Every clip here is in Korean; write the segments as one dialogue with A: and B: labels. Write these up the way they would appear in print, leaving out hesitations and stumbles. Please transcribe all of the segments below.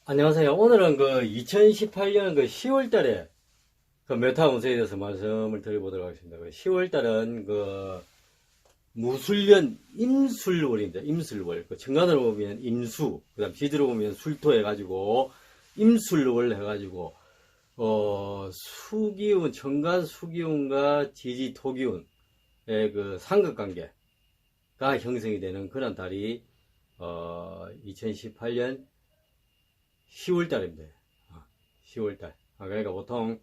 A: 안녕하세요. 오늘은 그 2018년 그 10월 달에 그 메타 운세에 대해서 말씀을 드려보도록 하겠습니다. 그 10월 달은 그 무술년 임술월입니다. 임술월. 그 정관으로 보면 임수, 그 다음 지지로 보면 술토 해가지고 임술월 해가지고 수기운, 정관 수기운과 지지 토기운의 그 상극관계가 형성이 되는 그런 달이 2018년 10월 달입니다. 10월 달. 그러니까 보통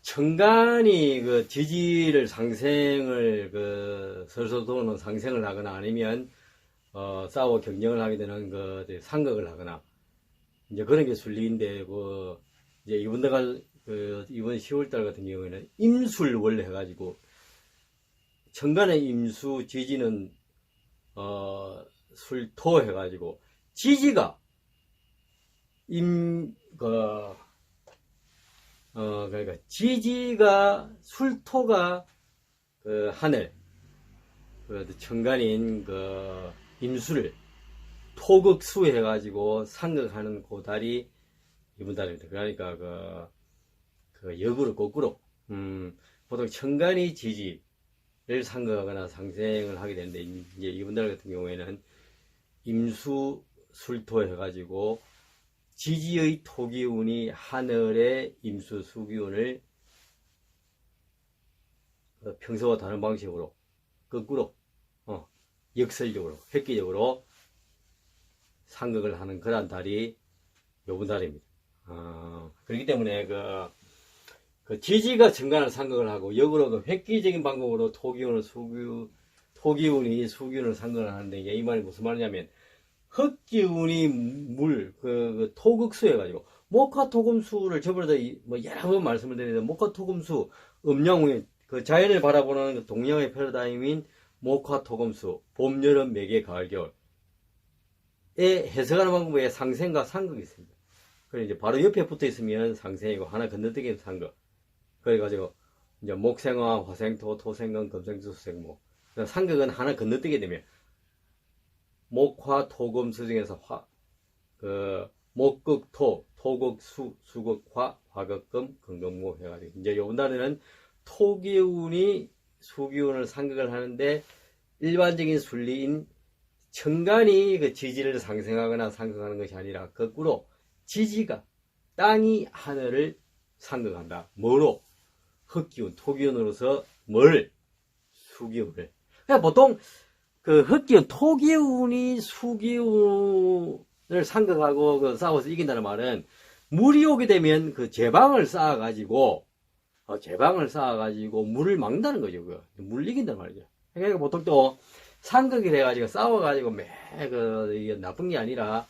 A: 천간이 그 지지를 상생을 그 설소도는 상생을 하거나 아니면 싸워 경쟁을 하게 되는 그 상극을 하거나 이제 그런 게 순리인데 그 이제 이번 10월 달 같은 경우에는 임술월 해가지고 천간의 임수 지지는 술토 해가지고 지지가 그러니까 지지가 술토가 그 하늘, 그 천간인 그 임수를 토극수 해가지고 상극하는 그 달이 이번 달입니다. 그러니까 그 역으로 거꾸로, 보통 천간이 지지를 상극하거나 상생을 하게 되는데 이제 이번 달 같은 경우에는 임수 술토 해가지고 지지의 토기운이 하늘의 임수 수기운을 평소와 다른 방식으로 거꾸로 역설적으로 획기적으로 상극을 하는 그런 달이 요번 달입니다. 그렇기 때문에 그 지지가 정관을 상극을 하고 역으로 그 획기적인 방법으로 토기운이 수기운을 상극을 하는데 이 말이 무슨 말이냐면 흙기운이 토극수 해가지고, 목화토금수를 저번에도 뭐 여러 번 말씀을 드리는데, 목화토금수, 음양우인, 그 자연을 바라보는 그 동양의 패러다임인 목화토금수, 봄, 여름, 매개, 가을, 겨울에 해석하는 방법에 상생과 상극이 있습니다. 그래, 이제 바로 옆에 붙어 있으면 상생이고, 하나 건너뛰기는 상극. 그래가지고, 이제 목생화, 화생토, 토생금, 금생수, 수생목. 상극은 하나 건너뛰게 되면, 목화 토금 수 중에서 목극토, 토극수, 수극화, 화극금, 금금무 해가지고 이제 요번 달에는 토기운이 수기운을 상극을 하는데 일반적인 순리인 천간이 그 지지를 상승하거나 상극하는 것이 아니라 거꾸로 지지가 땅이 하늘을 상극한다. 뭐로? 흙기운, 토기운으로서 수기운을. 그러니까 보통 그 흙기운, 토기운이 수기운을 상극하고 그 싸워서 이긴다는 말은 물이 오게 되면 그 제방을 쌓아가지고 물을 막는다는 거죠. 물 이긴다는 말이죠. 그러니까 보통 또 상극이 돼가지고 싸워가지고 이게 나쁜 게 아니라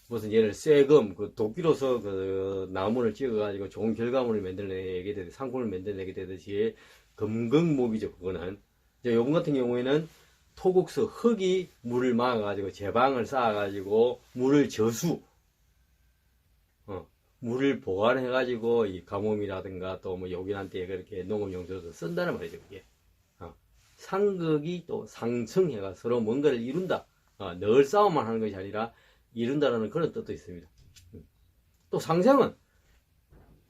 A: 무슨 예를 쇠금, 그 도끼로서 그 나무를 찍어가지고 좋은 결과물을 만들어내게 되듯이 상품을 만들어내게 되듯이 금극목이죠. 그거는. 이제 요번 같은 경우에는 토국수 흙이 물을 막아가지고 제방을 쌓아가지고 물을 물을 보관해가지고 이 가뭄이라든가 또 뭐 요긴한때 그렇게 농업용도로 쓴다는 말이죠. 그게 상극이 또 상승해가 서로 뭔가를 이룬다. 늘 싸움만 하는 것이 아니라 이룬다라는 그런 뜻도 있습니다. 또 상생은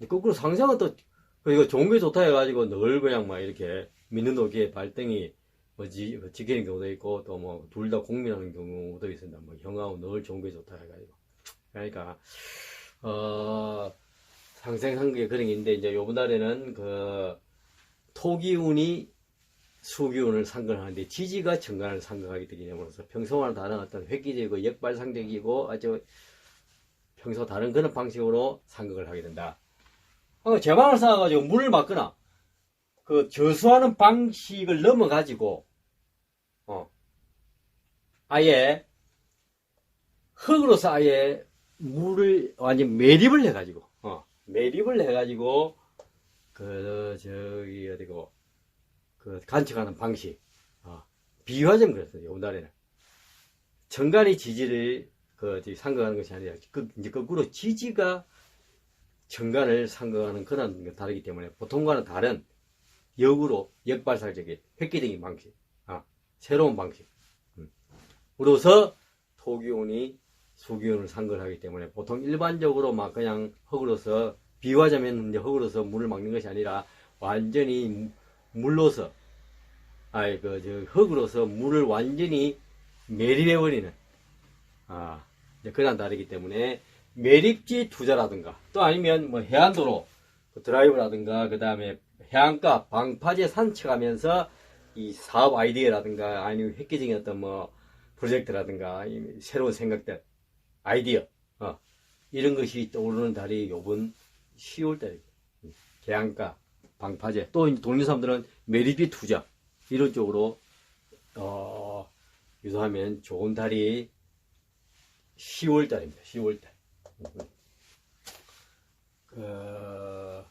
A: 거꾸로 상생은 또 이거 좋은 게 좋다 해가지고 늘 그냥 막 이렇게 믿는 도기에 발등이 지키는 경우도 있고 또 뭐 둘 다 공민하는 경우도 있습니다. 뭐 형하고 늘 좋은 게 좋다 해가지고 그러니까 상생한 게 그런 게 있는데 이제 요번 달에는 그 토기운이 수기운을 상극하는데 지지가 정관을 상극하기 때문에 평소와는 다른 어떤 획기적이고 역발상적이고 아주 평소 다른 그런 방식으로 상극을 하게 된다. 제방을 쌓아가지고 물을 막거나 그 저수하는 방식을 넘어가지고 아예 흙으로서 아예 물을 완전 매립을 해가지고 어디고 그 간척하는 방식 비유하자면 그랬어요. 요번 달에는 정관이 지지를 상극하는 것이 아니라 이제 거꾸로 지지가 정관을 상극하는 그런 게 다르기 때문에 보통과는 다른 역으로 역발상적인 획기적인 방식 새로운 방식 으로서 토기운이 수기운을 상거하기 때문에 보통 일반적으로 막 그냥 흙으로서 비유하자면 이제 흙으로서 물을 막는 것이 아니라 완전히 물로서 흙으로서 물을 완전히 매립해버리는 이제 그런 다르기 때문에 매립지 투자라든가 또 아니면 뭐 해안도로 드라이브라든가 그 다음에 해안가 방파제 산책하면서 이 사업 아이디어라든가 아니면 획기적인 어떤 뭐 프로젝트라든가 새로운 생각들 아이디어 이런 것이 떠오르는 달이 요번 10월달이고 해안가 방파제 또 동네 사람들은 매립지 투자 이런 쪽으로 유도하면 좋은 달이 10월달입니다. 10월달. 그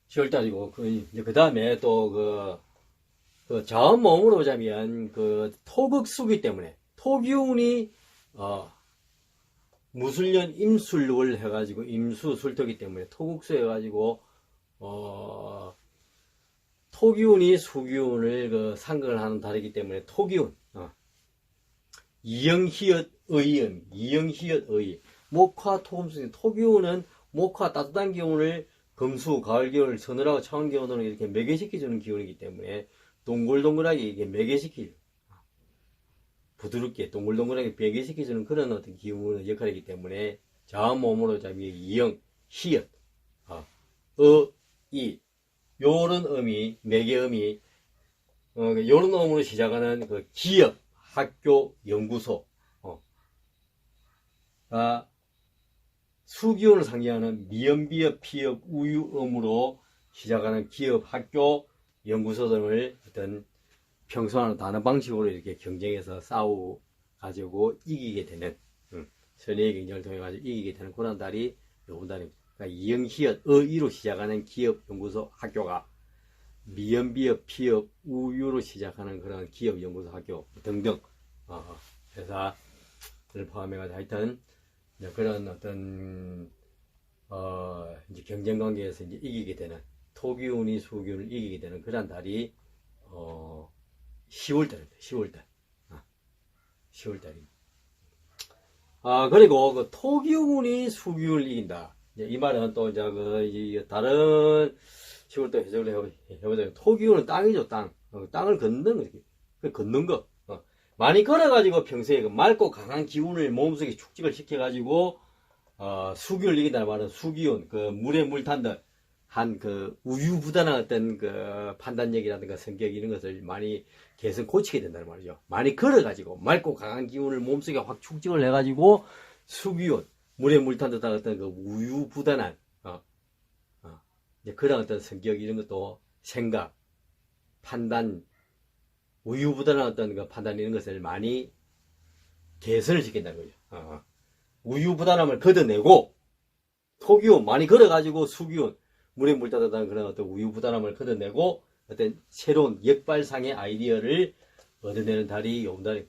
A: 10월달이고 그 다음에 또 그 자원 모음으로 보자면 그 토극수기 때문에 토기운이 무술년 임술을 해가지고 임수술토기 때문에 토극수 해가지고 토기운이 수기운을 그 상극을 하는 달이기 때문에 토기운 이영희엇 의음 이영희엇 의 목화 토금수 토기운은 목화 따뜻한 기운을 금수 가을 기운을 서늘하고 차가운 기운으로 이렇게 매개시켜주는 기운이기 때문에 동글동글하게 이게 매개시킬 부드럽게 동글동글하게 매개시켜주는 그런 어떤 기운의 역할이기 때문에 자음 몸으로 자면 이영 희엇 이 요런 음이 매개음이 요런 음으로 시작하는 그 기업 학교 연구소 수기운을 상징하는 미연비업 피업 우유음으로 시작하는 기업 학교 연구소 등을 어떤 평소와는 다른 방식으로 이렇게 경쟁해서 싸우 가지고 이기게 되는 선의의 경쟁을 통해 가지고 이기게 되는 그런 달이 요번 달입니다. 그러니까 이영희엇 의로 시작하는 기업 연구소 학교가 미연비업 피업 우유로 시작하는 그런 기업 연구소 학교 등등 회사를 포함해가지고 하여튼 그런 어떤 이제 경쟁 관계에서 이제 이기게 되는 토기운이 수기운을 이기게 되는 그런 달이 10월달입니다. 10월달. 10월달입니다. 그리고 그 토기운이 수기운을 이긴다. 이 말은 또 이제 다른 식으로 또 해석을 해보자면 토기운은 땅이죠, 땅. 땅을 걷는 거, 이렇게. 걷는 거. 많이 걸어가지고 평소에 그 맑고 강한 기운을 몸속에 축적을 시켜가지고, 수기운을 이긴다는 말은 수기운, 그 물에 물 탄 듯 한 그 우유부단한 어떤 그 판단력이라든가 성격 이런 것을 많이 개선 고치게 된다는 말이죠. 많이 걸어가지고 맑고 강한 기운을 몸속에 확 축적을 해가지고 수기운, 물에 물 탄 듯한 어떤 그 우유부단한, 이제 그런 어떤 성격 이런 것도 생각, 판단, 우유부단한 어떤 그 판단 이런 것을 많이 개선을 시킨다는 거죠. 우유부단함을 걷어내고 토기운 많이 걸어가지고 수기운 물에 물 따뜻한 그런 어떤 우유부단함을 걷어내고 어떤 새로운 역발상의 아이디어를 얻어내는 달이 요번 달이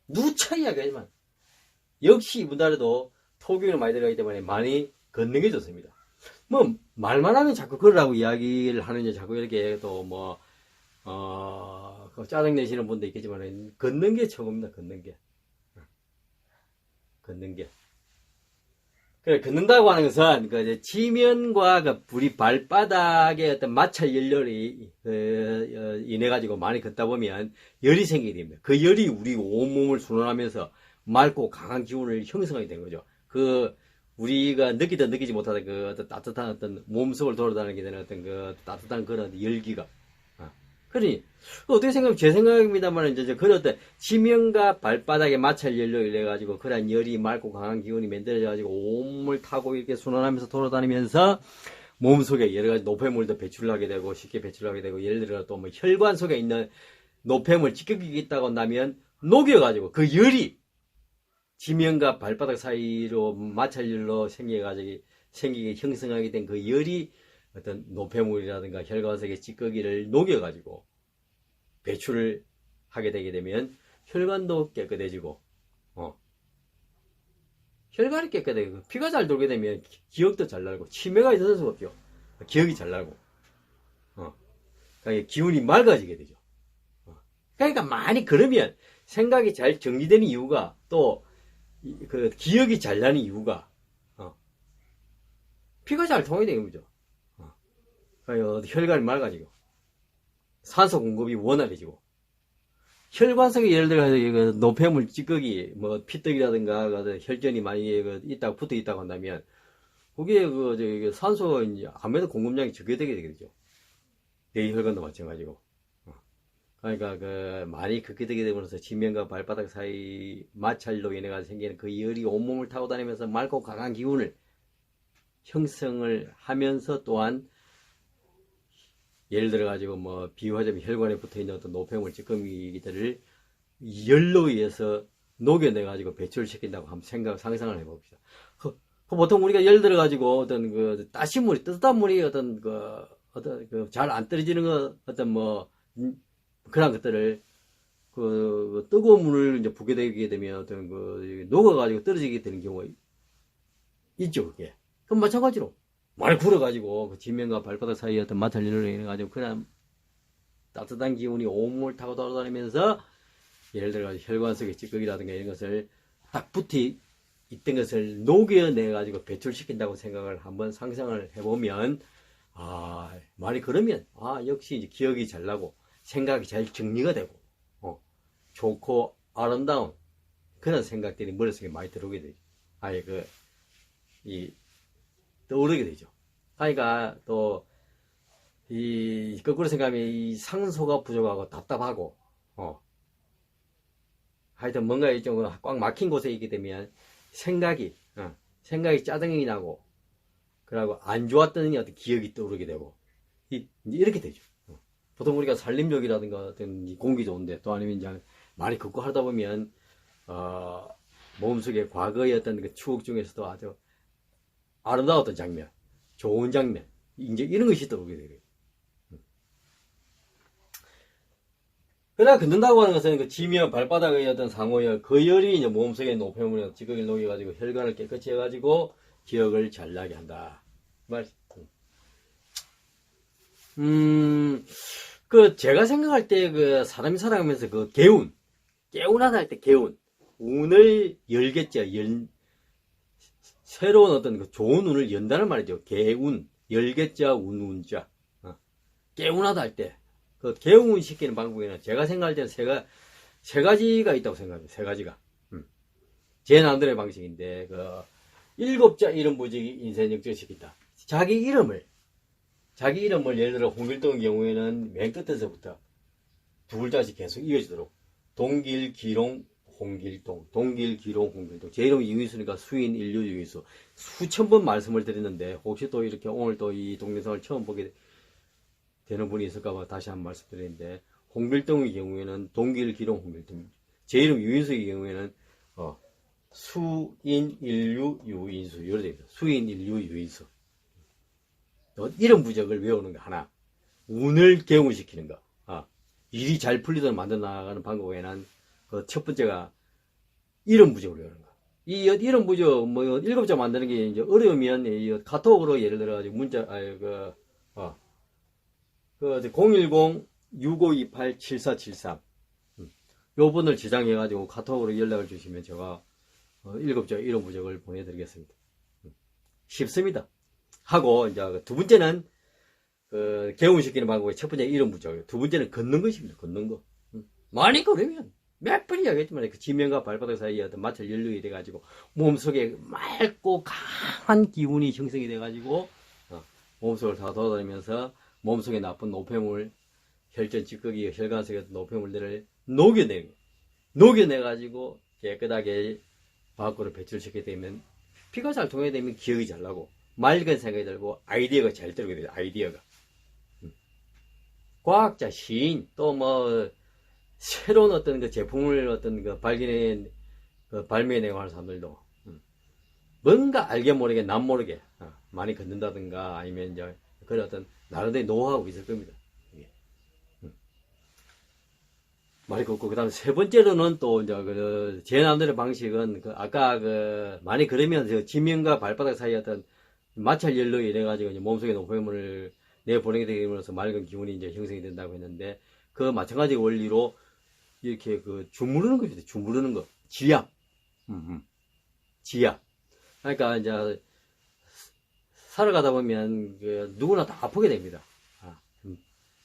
A: 누차 이야기하지만 역시 이번 달에도 토기운이 많이 들어가기 때문에 많이 걷는 게 좋습니다. 뭐 말만 하면 자꾸 걸으라고 이야기를 하는데 자꾸 이렇게 또 뭐 짜증 내시는 분도 있겠지만 걷는 게 최고입니다. 걷는 게. 그래, 걷는다고 하는 것은 그 지면과 그 불이 발바닥에 어떤 마찰 연료를 인해 가지고 많이 걷다 보면 열이 생기게 됩니다. 그 열이 우리 온몸을 순환하면서 맑고 강한 기운을 형성하게 된 거죠. 그 우리가 느끼든 느끼지 못하던 그 어떤 따뜻한 어떤 몸속을 돌아다니게 되는 어떤 그 따뜻한 그런 열기가. 그러니 어떻게 생각하면 제 생각입니다만 이제 그런 어떤 지면과 발바닥에 마찰 연료를 인해 가지고 그런 열이 맑고 강한 기운이 만들어져 가지고 온몸을 타고 이렇게 순환하면서 돌아다니면서 몸속에 여러 가지 노폐물도 배출하게 되고 쉽게 배출하게 되고 예를 들어 또 뭐 혈관 속에 있는 노폐물 찌꺼기겠다고 한다면 녹여가지고 그 열이 지면과 발바닥 사이로 마찰열로 생기게 형성하게 된 그 열이 어떤 노폐물이라든가 혈관 속의 찌꺼기를 녹여가지고 배출을 하게 되게 되면 혈관도 깨끗해지고, 혈관이 깨끗해지고, 피가 잘 돌게 되면 기억도 잘 나고, 치매가 있어서 수가 없죠. 기억이 잘 나고, 그러니까 기운이 맑아지게 되죠. 그러니까 많이 걸으면 생각이 잘 정리되는 이유가 또 그 기억이 잘 나는 이유가 피가 잘 통해야 되는 거죠. 혈관이 맑아지고 산소 공급이 원활해지고 혈관 속에 예를 들어서 노폐물 찌꺼기 뭐 피떡이라든가 혈전이 많이 있다 붙어 있다고 한다면 그게 산소 이제 아무래도 공급량이 적게 되게 되겠죠. 뇌혈관도 마찬가지고. 그러니까 많이 그렇게 되게 되면서 지면과 발바닥 사이 마찰로 인해 가지고 생기는 그 열이 온몸을 타고 다니면서 맑고 강한 기운을 형성을 하면서 또한 예를 들어 가지고 뭐 비유하자면 혈관에 붙어 있는 어떤 노폐물 찌꺼기들을 열로 의해서 녹여내 가지고 배출을 시킨다고 한번 상상을 해봅시다. 보통 우리가 예를 들어 가지고 어떤 따신 물이 뜨뜻한 물이 어떤 잘 안 떨어지는 어떤 뭐 그런 것들을 뜨거운 물을 이제 붓게 되게 되면 어떤 녹아가지고 떨어지게 되는 경우가 있죠, 그게. 그럼 마찬가지로 많이 불어가지고 지면과 발바닥 사이에 어떤 마찰열로 인해 가지고 그냥 따뜻한 기운이 온몸을 타고 돌아다니면서 예를 들어 혈관 속의 찌꺼기라든가 이런 것을 딱 붙어 있던 것을 녹여내 가지고 배출시킨다고 생각을 한번 상상을 해보면 말이 그러면 역시 이제 기억이 잘 나고 생각이 잘 정리가 되고 좋고 아름다운 그런 생각들이 머릿속에 많이 들어오게 되죠. 떠오르게 되죠. 그러니까 또 거꾸로 생각하면 이 상소가 부족하고 답답하고 하여튼 뭔가 좀 꽉 막힌 곳에 있게 되면 생각이 짜증이 나고 그러고 안 좋았던 어떤 기억이 떠오르게 되고 이렇게 되죠. 보통 우리가 산림욕이라든가 어떤 공기 좋은데 또 아니면 이제 많이 걷고 하다 보면 몸속에 과거의 어떤 그 추억 중에서도 아주 아름다웠던 장면, 좋은 장면, 이제 이런 것이 떠오르게 되고요. 그러나 걷는다고 하는 것은 그 지면 발바닥의 어떤 상호열, 그 열이 이제 몸속에 노폐물이나 찌꺼기를 녹여가지고 혈관을 깨끗이 해가지고 기억을 잘 나게 한다. 제가 생각할 때 사람이 살아가면서 개운하다 할 때 운을 열겠죠. 새로운 어떤 좋은 운을 연다는 말이죠. 개운, 열겠자, 운자. 개운하다 할 때, 개운 시키는 방법에는 제가 생각할 때는 세 가지가 있다고 생각합니다. 세 가지가. 제 나름대로의 방식인데, 7자 이름 부지기 인생 역전시킨다. 자기 이름을 예를 들어 홍길동의 경우에는 맨 끝에서부터 두 글자씩 계속 이어지도록 동길기롱 홍길동, 동길기롱 홍길동. 제 이름이 유인수니까 수인 인류 유인수. 수천 번 말씀을 드렸는데 혹시 또 이렇게 오늘 또 이 동영상을 처음 보게 되는 분이 있을까봐 다시 한번 말씀드리는데, 홍길동의 경우에는 동길기롱 홍길동. 제 이름 유인수의 경우에는 수인 인류 유인수. 이렇게 됩니다. 수인 인류 유인수. 이런 부적을 외우는 거 하나, 운을 개운시키는 거, 일이 잘 풀리도록 만들어 나가는 방법에는 첫 번째가 이런 부적을 외우는 거. 이 이런 부적 뭐 7자 만드는 게 이제 어려우면 카톡으로 예를 들어 가지고 문자 010-6528-7473 요 번호를 지정해 가지고 카톡으로 연락을 주시면 제가 7자 이런 부적을 보내드리겠습니다. 쉽습니다. 하고 이제 두 번째는 개운시키는 방법이 첫 번째 이런 부적, 두 번째는 걷는 것입니다. 걷는 거. 많이 걸으면 몇 번 이야기했지만 지면과 발바닥 사이에 어떤 마찰 연료이 돼가지고 몸속에 맑고 강한 기운이 형성이 돼가지고 몸속을 다 돌아다니면서 몸속에 나쁜 노폐물, 혈전 찌꺼기, 혈관 속의 노폐물들을 녹여내가지고 깨끗하게 밖으로 배출시키게 되면 피가 잘 통하게 되면 기억이 잘 나고 맑은 생각이 들고 아이디어가 잘 들게 돼요. 아이디어가. 과학자, 시인, 또 뭐 새로운 어떤 제품을 발명해내고 하는 사람들도 뭔가 알게 모르게 남 모르게 많이 걷는다든가 아니면 이제 그런 어떤 나름대로 노하우가 있을 겁니다. 많이 걷고 그다음 세 번째로는 또 이제 제 나름대로 방식은 아까 많이 걸으면 지면과 발바닥 사이 어떤 마찰 열로 인해 가지고 몸속에 노폐물을 내보내게 되면서 맑은 기운이 이제 형성이 된다고 했는데, 그 마찬가지 원리로 이렇게 주무르는 것입니다. 주무르는 거. 지압. 지압. 그러니까 이제 살아가다 보면 누구나 다 아프게 됩니다.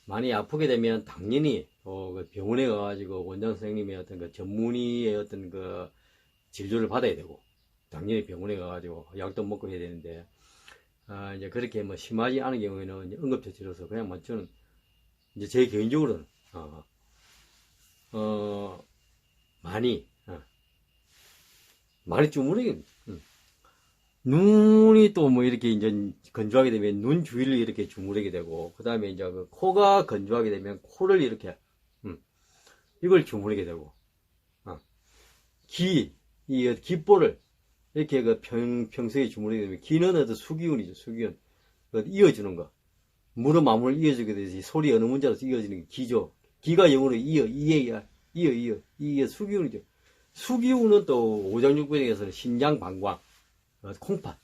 A: 많이 아프게 되면 당연히 그 병원에 가가지고 원장 선생님의 어떤 그 전문의의 어떤 그 진료를 받아야 되고, 당연히 병원에 가가지고 약도 먹고 해야 되는데, 이제 그렇게 뭐 심하지 않은 경우에는 이제 응급처치로서 그냥 뭐 저는 이제 제 개인적으로는 많이 주무르게 눈이 또 뭐 이렇게 이제 건조하게 되면 눈 주위를 이렇게 주무르게 되고, 그 다음에 이제 그 코가 건조하게 되면 코를 이렇게 이걸 주무르게 되고, 이 귓볼을 이렇게 그 평소에 주무르게 되면, 귀는 어떤 수기운이죠, 수기운. 이어주는 거. 무릎 마무를 이어주게 되듯이 소리 어느 문자로서 이어지는 게 귀죠. 귀가 영어로 이어, 수기운이죠. 수기운은 또 오장육부에서는 신장, 방광, 콩팥,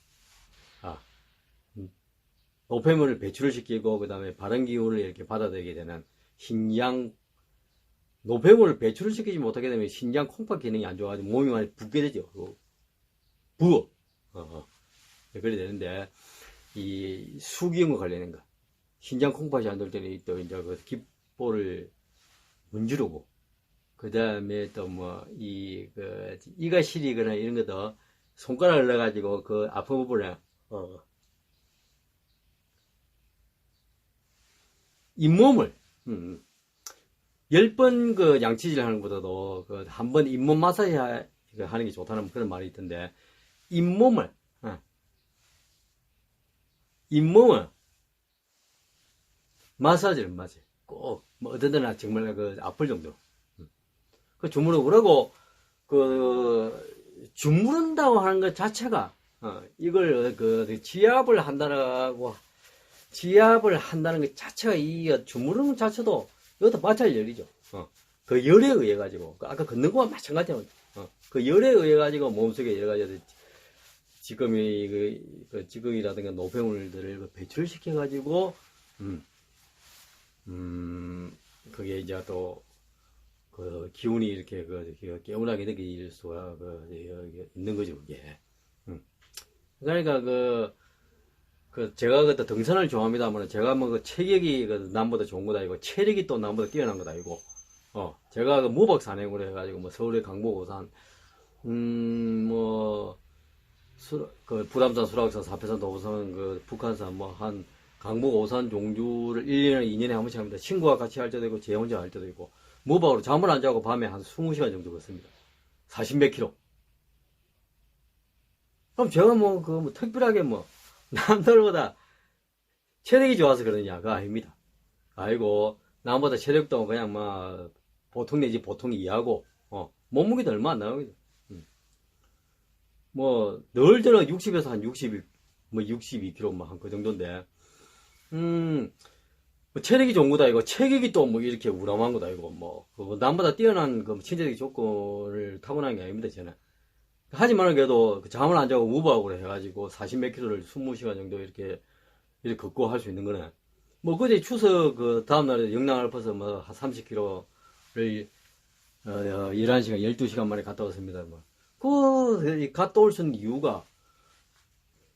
A: 노폐물을 배출을 시키고, 그 다음에 바른 기운을 이렇게 받아들이게 되는 신장, 노폐물을 배출을 시키지 못하게 되면 신장, 콩팥 기능이 안 좋아가지고 몸이 많이 붓게 되죠. 부어. 그래 되는데, 이 수기운과 관련된 거. 신장, 콩팥이 안 될 때는 또 이제 그 귓볼을 문지르고, 그 다음에 또 뭐, 이가 시리거나 이런 것도 손가락을 넣어가지고 그 아픈 부분에, 잇몸을, 10번 그 양치질 하는 것보다도 그 한 번 잇몸 마사지 하는 게 좋다는 그런 말이 있던데, 잇몸을 마사지를 꼭, 뭐 어떤 데나 정말 그 아플 정도로. 그 주무르고, 그러고, 주무른다고 하는 것 자체가, 이걸 지압을 한다는 것 자체가, 이 주무르는 것 자체도 이것도 마찰열이죠. 그 열에 의해 가지고, 아까 걷는 거와 마찬가지로, 그 열에 의해 가지고 몸속에 여러 가지 지금이라든가 노폐물들을 배출을 시켜 가지고, 그게 이제 또, 기운이 이렇게 개운하게 느낄 수가 있는 거죠, 그게. 그러니까 제가 그때 등산을 좋아합니다만, 제가 뭐 체격이 남보다 좋은 것도 아니고, 체력이 또 남보다 뛰어난 것도 아니고, 제가 무박 산행으로 해가지고, 뭐 서울의 강보고산, 부담산, 수락산, 사패산, 도보산, 북한산, 강북, 오산, 종주를 1년에 2년에 한 번씩 합니다. 친구와 같이 할 때도 있고, 제 혼자 할 때도 있고, 무박으로 잠을 안 자고 밤에 한 20시간 정도 걷습니다. 40몇 킬로. 그럼 제가 특별하게 남들보다 체력이 좋아서 그러냐? 그거 아닙니다. 아이고, 남보다 체력도 그냥 보통 내지 보통 이하고, 몸무게도 얼마 안 나옵니다. 늘 저는 60에서 한 62kg, 한 그 정도인데, 체력이 좋은 것도 아니고, 체격이 또 이렇게 우람한 것도 아니고, 남보다 뛰어난 신체적 조건을 타고난 게 아닙니다, 저는. 하지만 그래도 잠을 안 자고 무박으로 해가지고 40몇 킬로를 20시간 정도 이렇게 걷고 할 수 있는 거네. 그제 추석 다음날에 영랑알파서 한 30km를 11시간, 12시간 만에 갔다 왔습니다. 갔다 올 수 있는 이유가,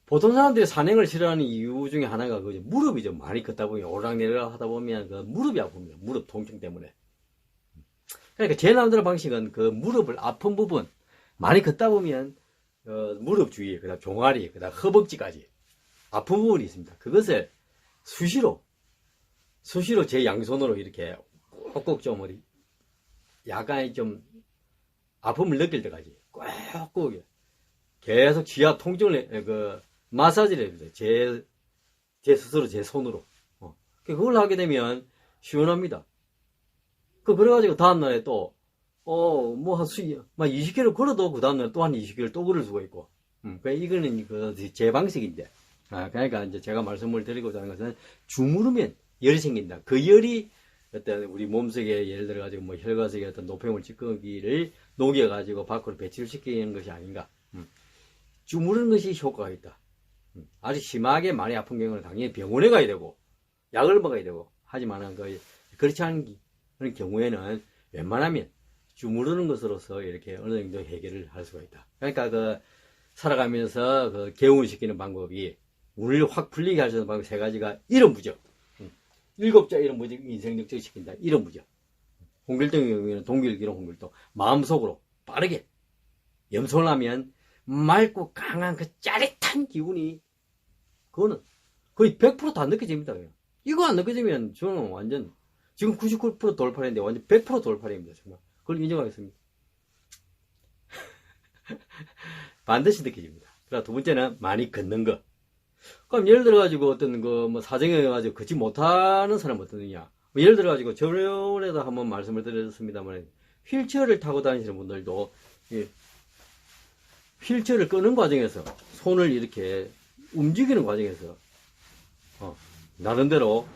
A: 보통 사람들이 산행을 싫어하는 이유 중에 하나가 무릎이 좀 많이 걷다 보면, 오르락내리락 하다 보면 무릎이 아픕니다. 무릎 통증 때문에. 그러니까 제 나름대로 방식은 무릎을 아픈 부분, 많이 걷다 보면 무릎 주위, 그다음 종아리, 그다음 허벅지까지 아픈 부분이 있습니다. 그것을 수시로 제 양손으로 이렇게 꼭꼭 좀 약간 좀 아픔을 느낄 때까지 꼭꼭 계속 지압 통증을 마사지를 해줍니다. 제 스스로 제 손으로. 그걸 하게 되면 시원합니다. 그래가지고 다음날에 또 한 20km 걸어도 그 다음날 또 한 20km 또 걸을 수가 있고. 이거는 제 방식인데. 그러니까 이제 제가 말씀을 드리고자 하는 것은, 주무르면 열이 생긴다. 그 열이 어떤 우리 몸속에 예를 들어가지고 혈관속에 어떤 노폐물 찌꺼기를 녹여가지고 밖으로 배출시키는 것이 아닌가. 주무르는 것이 효과가 있다. 아주 심하게 많이 아픈 경우는 당연히 병원에 가야 되고, 약을 먹어야 되고, 하지만은 그렇지 않은 그런 경우에는 웬만하면 주무르는 것으로서 이렇게 어느 정도 해결을 할 수가 있다. 그러니까 살아가면서 그 개운시키는 방법이 운을 확 풀리게 할 수 있는 방법 세 가지가 이런 무적. 일곱자 이런 무적 인생 역적 시킨다. 이런 무적. 홍길동의 경우에는 동길기로 홍길동. 마음속으로 빠르게 염소를 하면 맑고 강한 그 짜릿한 기운이 그거는 거의 100%다 느껴집니다. 그냥. 이거 안 느껴지면 저는 완전 지금 99% 돌파했는데 완전 100% 돌파입니다. 정말 그걸 인정하겠습니다. 반드시 느껴집니다. 그리고 두 번째는 많이 걷는 거. 그럼 예를 들어가지고 어떤 거 뭐 사정에 가지고 걷지 못하는 사람은 어떠느냐. 뭐 예를 들어가지고 저번에도 한번 말씀을 드렸습니다만 휠체어를 타고 다니시는 분들도 예, 휠체어를 끄는 과정에서 손을 이렇게 움직이는 과정에서 나름대로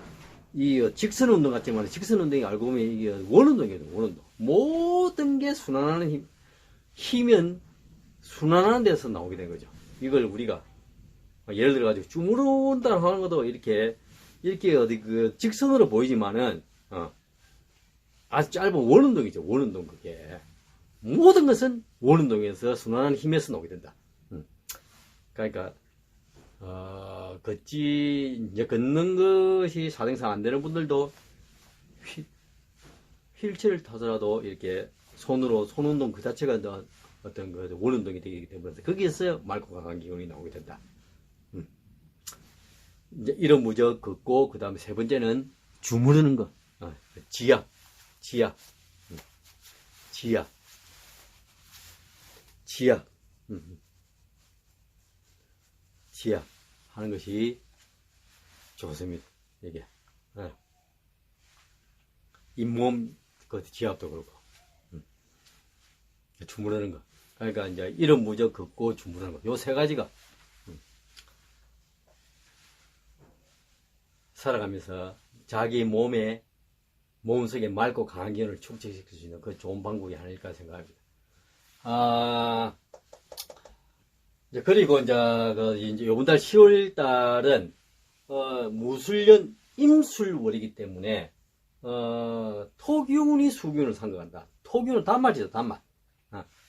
A: 이 직선 운동 같지만 직선 운동이 알고 보면 이게 원운동이에요. 원운동. 모든 게 순환하는 힘은 순환하는 데서 나오게 된 거죠. 이걸 우리가 예를 들어 가지고 주무른다 하는 것도 이렇게 어디 그 직선으로 보이지만은 아주 짧은 원운동이죠. 원운동 그게 모든 것은 원운동에서 순환하는 힘에서 나오게 된다. 그러니까 이제 걷는 것이 사정상 안 되는 분들도 휠체어를 타더라도 이렇게 손으로 손운동 그 자체가 어떤 그 원운동이 되기 때문에 거기에서 맑고 강한 기운이 나오게 된다. 이제 이런 무적 걷고 그 다음에 세 번째는 주무르는 거. 지압. 지압 하는 것이 좋습니다. 이게 잇몸 그 지압도 그렇고 주무르는 거. 그러니까 이제 이런 무적 걷고 주무르는 거. 요 세 가지가 살아가면서 자기 몸속에 맑고 강한 기운을 축적시킬 수 있는 그 좋은 방법이 아닐까 생각합니다. 이제 그리고 이제 요번 달 10월 달은 무술년 임술월이기 때문에 토기운이 수기운을 상징한다. 토기운은 단맛이죠, 단맛.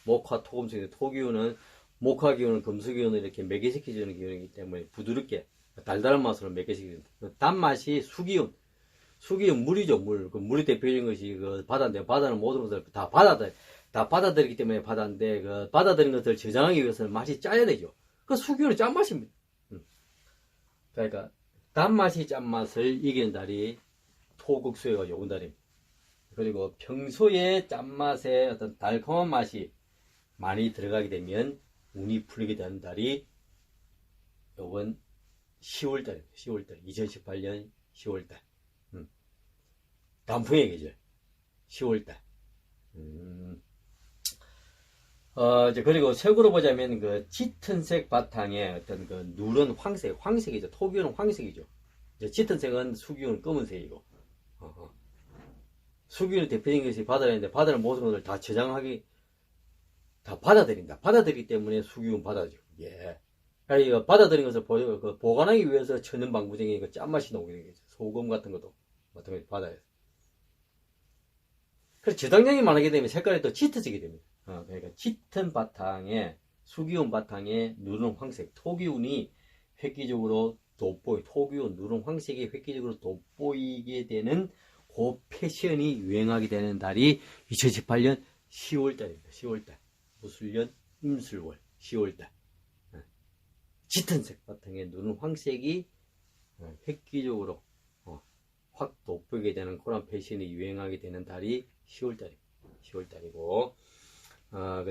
A: 목화, 토금수인데 토기운은 목화기운은 금수기운을 이렇게 매개시켜주는 기운이기 때문에 부드럽게 달달한 맛으로 매개시키는 단맛이 수기운. 수기운 물이죠, 물. 그 물이 대표적인 것이 그 바다인데 바다는 모든 것을 다 받아들이기 때문에 바다인데 그 받아들인 것을 저장하기 위해서는 맛이 짜야 되죠. 그 수기운은 짠맛입니다. 그러니까 단맛이 짠맛을 이기는 달이 토국수해가 요번 달입니다. 그리고 평소에 짠맛에 어떤 달콤한 맛이 많이 들어가게 되면 운이 풀리게 되는 달이 요번 10월달입니다. 10월달. 2018년 10월달. 단풍의 계절. 10월달. 이제 그리고 색으로 보자면 그 짙은색 바탕에 어떤 그 누런 황색이죠. 토기운은 황색이죠. 이제 짙은색은 수기운은 검은색이고. 수기운의 대표적인 것이 바다인데 바다는 모든 것을 다 저장하기 다 받아들인다. 받아들이기 때문에 수기운 바다죠. 예. 그러니까 받아들인 것을 보관하기 위해서 천연 방부제인 그 짠맛이 나오게 되겠죠. 소금 같은 것도 마찬가지 바다에서. 그래서 저당량이 많게 되면 색깔이 또 짙어지게 됩니다. 그러니까 짙은 바탕에 수기운 바탕에 누런 황색 토기운이 획기적으로 돋보이 토기운 누런 황색이 획기적으로 돋보이게 되는 그 패션이 유행하게 되는 달이 2018년 10월달입니다. 10월달 무술년 임술월 10월달 짙은색 바탕에 누런 황색이 획기적으로 확 돋보이게 되는 그런 패션이 유행하게 되는 달이 10월달이고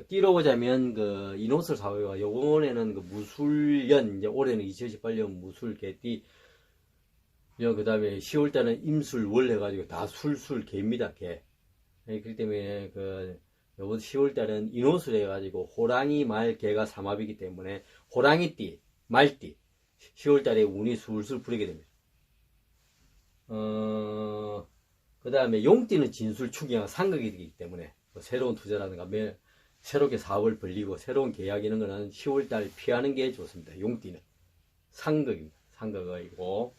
A: 띠로 보자면 인옷을 사회와 요번에는 무술년 이제 올해는 2018년 무술 개띠 그 다음에 10월달은 임술월 해가지고 다 술술 개입니다. 개. 그렇기 때문에 요번 10월달은 인옷을 해가지고 호랑이 말 개가 삼합이기 때문에 호랑이띠 말띠 10월달에 운이 술술 풀리게 됩니다. 그 다음에 용띠는 진술 축이랑 상극이 되기 때문에 새로운 투자라든가 새롭게 사업을 벌리고 새로운 계약 이런 거는 10월달 피하는 게 좋습니다. 용띠는 상극입니다. 상극이고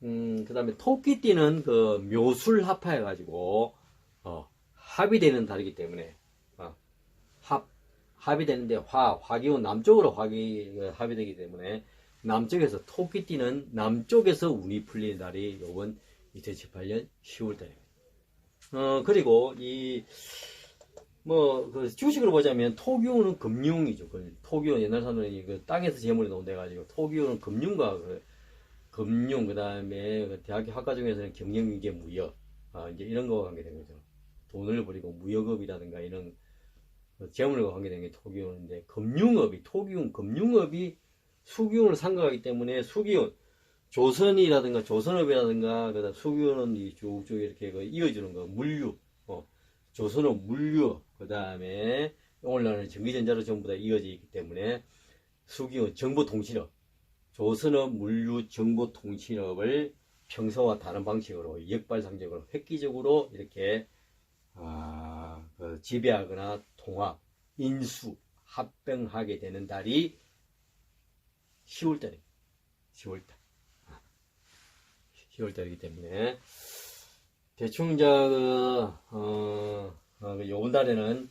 A: 그 다음에 토끼띠는 묘술 합해가지고 합이 되는 달이기 때문에 합의되는데 화기운 남쪽으로 합의되기 때문에 남쪽에서 토끼띠는 남쪽에서 운이 풀리는 달이 요번 2018년 10월달입니다. 그리고 그 주식으로 보자면 토기운은 금융이죠. 토기운 옛날 사람들이 그 땅에서 재물이 나온대가지고 토기운은 금융과 금융 그다음에 대학교 학과 중에서는 경영위계 무역 이제 이런 거와 관계된 거죠. 돈을 버리고 무역업이라든가 이런 재물과 관계된 게 토기운인데 토기운 금융업이 수기운을 상각하기 때문에 수기운 조선이라든가 조선업이라든가 그다음 수기운은 쭉쭉 이렇게 이어주는 거 물류 조선업 물류 그다음에 오늘날은 전기전자로 전부 다 이어져 있기 때문에 수기운 정보통신업 조선업 물류 정보통신업을 평소와 다른 방식으로 역발상적으로 획기적으로 이렇게 지배하거나 통합, 인수, 합병하게 되는 달이 10월달입니다. 10월달이기 때문에 대충 요번 달에는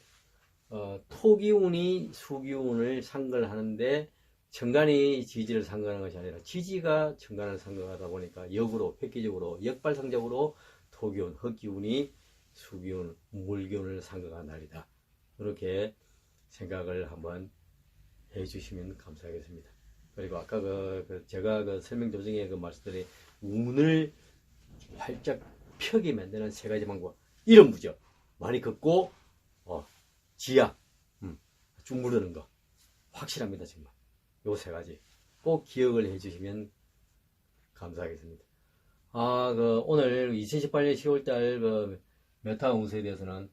A: 토기운이 수기운을 상관하는데 천간이 지지를 상관하는 것이 아니라 지지가 천간을 상관하다 보니까 역으로 획기적으로 역발상적으로 토기운, 흑기운이 수기운, 물기운을 상각한 날이다. 그렇게 생각을 한번 해주시면 감사하겠습니다. 그리고 아까 제가 설명 도중에 말씀드린 운을 활짝 펴게 만드는 세 가지 방법. 이런 부죠. 많이 걷고 지약, 주무르는 거 확실합니다. 정말 요 세 가지 꼭 기억을 해주시면 감사하겠습니다. 오늘 2018년 10월달 메타 운세에 대해서는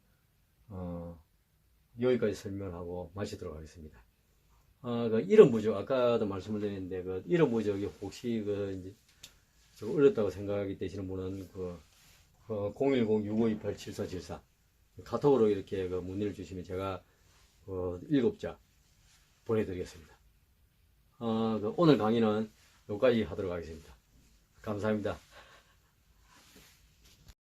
A: 여기까지 설명하고 마치도록 하겠습니다. 이런 부죠. 아까도 말씀을 드렸는데 이런 부족이 혹시 이제 좀 어렵다고 생각이 되시는 분은 010-6528-7474 카톡으로 이렇게 문의를 주시면 제가 7자 보내드리겠습니다. 오늘 강의는 여기까지 하도록 하겠습니다. 감사합니다.